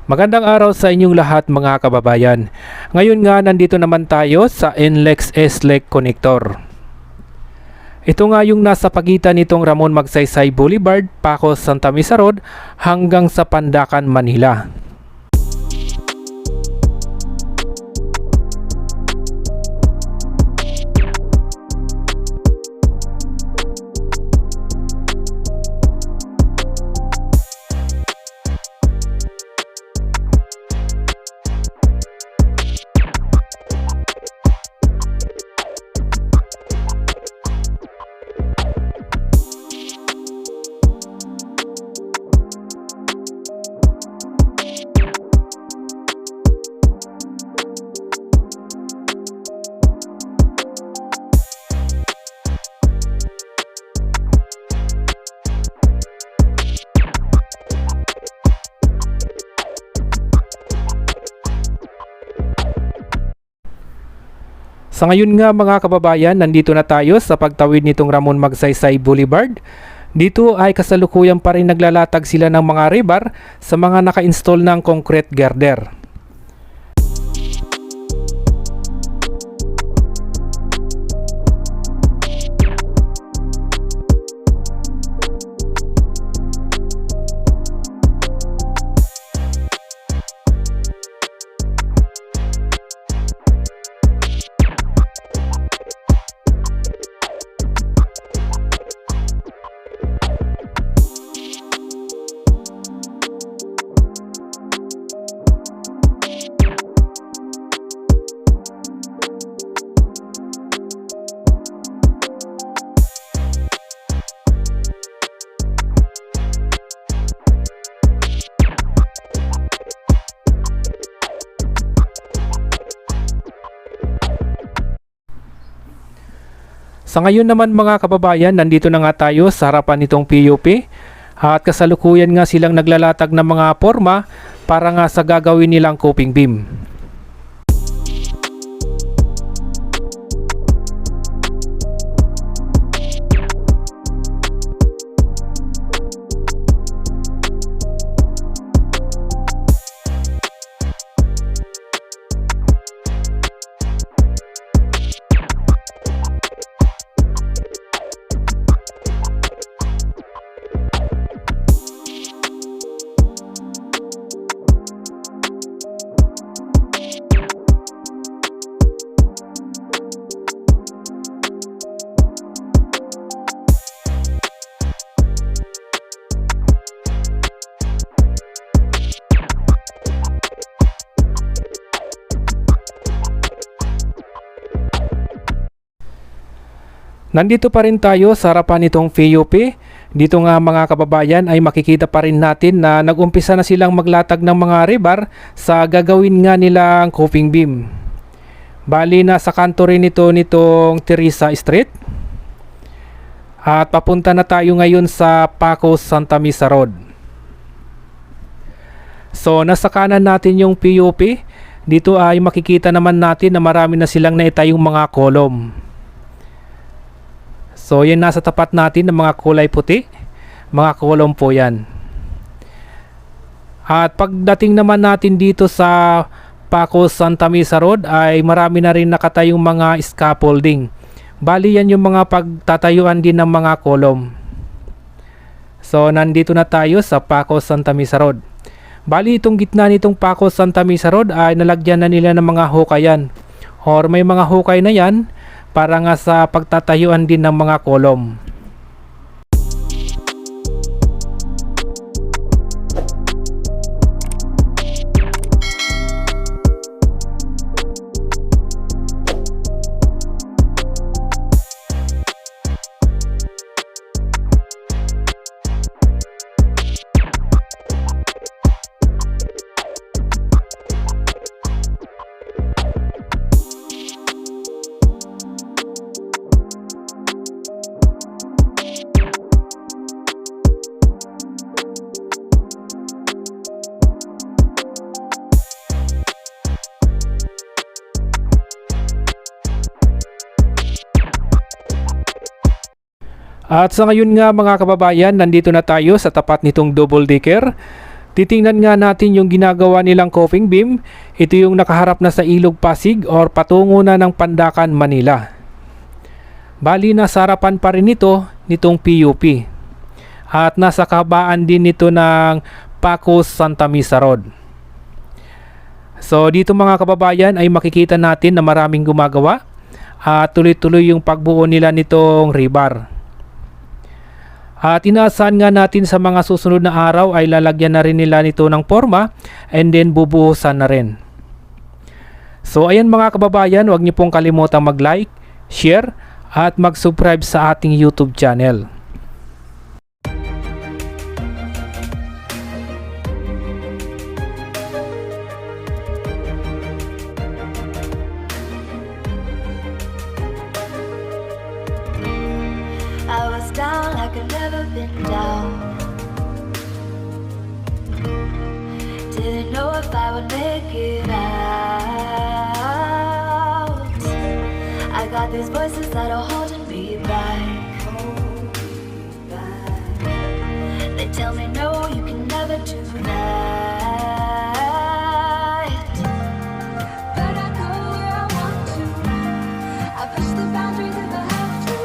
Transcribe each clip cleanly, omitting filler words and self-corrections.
Magandang araw sa inyong lahat mga kababayan. Ngayon nga nandito naman tayo sa NLEX S-LEC Connector. Ito nga yung nasa pagitan nitong Ramon Magsaysay Boulevard, Pacos, Santa Mesa Road hanggang sa Pandacan, Manila. Sa ngayon nga mga kababayan, nandito na tayo sa pagtawid nitong Ramon Magsaysay Boulevard. Dito ay kasalukuyan pa rin naglalatag sila ng mga rebar sa mga naka-install ng concrete girder. Sa ngayon naman mga kababayan, nandito na nga tayo sa harapan nitong PUP at kasalukuyan nga silang naglalatag ng mga forma para nga sa gagawin nilang coping beam. Nandito pa rin tayo sa harapan nitong PUP. Dito nga mga kababayan ay makikita pa rin natin na nag-umpisa na silang maglatag ng mga rebar sa gagawin nga nilang coping beam. Bali na sa kanto rin nitong Teresa Street. At papunta na tayo ngayon sa Pacos, Santa Mesa Road. So nasa kanan natin yung PUP. Dito ay makikita naman natin na marami na silang naitayong mga kolom. So yan nasa tapat natin ng mga kulay puti, mga kolom po yan. At pagdating naman natin dito sa Pacos, Santa Mesa Road ay marami na rin nakatayong mga scaffolding. Bali yan yung mga pagtatayuan din ng mga kolom. So nandito na tayo sa Pacos, Santa Mesa Road. Bali itong gitna nitong Pacos, Santa Mesa Road ay nalagyan na nila ng mga hukayan. Or may mga hukay na yan para nga sa pagtatayuan din ng mga kolom. At sa ngayon nga mga kababayan, nandito na tayo sa tapat nitong double decker. Titingnan nga natin yung ginagawa nilang coping beam. Ito yung nakaharap na sa Ilog Pasig or patungo na ng Pandacan, Manila. Bali nasa harapan pa rin ito nitong PUP. At nasa kabaan din nito ng Pacos Santa Mesa Road. So dito mga kababayan ay makikita natin na maraming gumagawa at tuloy-tuloy yung pagbuo nila nitong rebar. At inaasahan nga natin sa mga susunod na araw ay lalagyan na rin nila nito ng forma and then bubuhusan na rin. So ayan mga kababayan, huwag niyo pong kalimutang mag-like, share at mag-subscribe sa ating YouTube channel. I was down like I've never been down. Didn't know if I would make it out. I got these voices that are holding me back. They tell me no, you can never do that. But I go where I want to. I push the boundaries if I have to.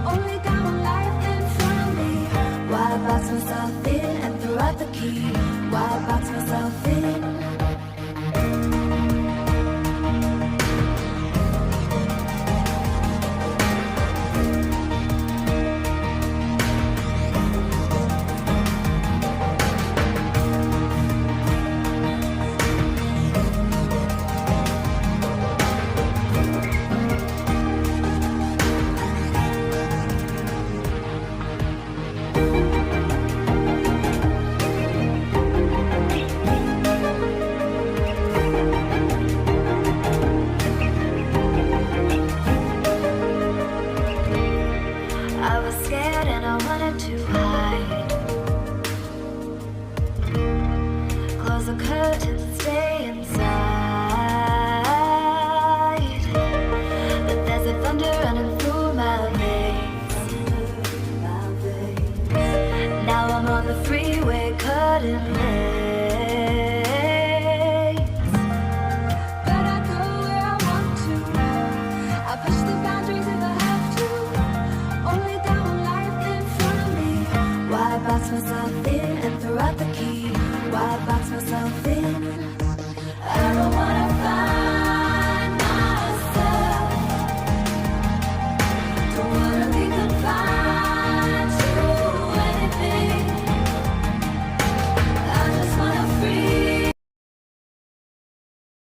Only got one life in front of me. Why box myself in and throw out the key? Why box myself in? I was scared and I wanted to hide. Close the curtains, stay inside. But there's a thunder running through my veins. Now I'm on the freeway cutting lanes. But I go where I want to. I push the boundaries if I have to. Only got one life in front of me. Why box myself in and throw out the key? Why box myself in?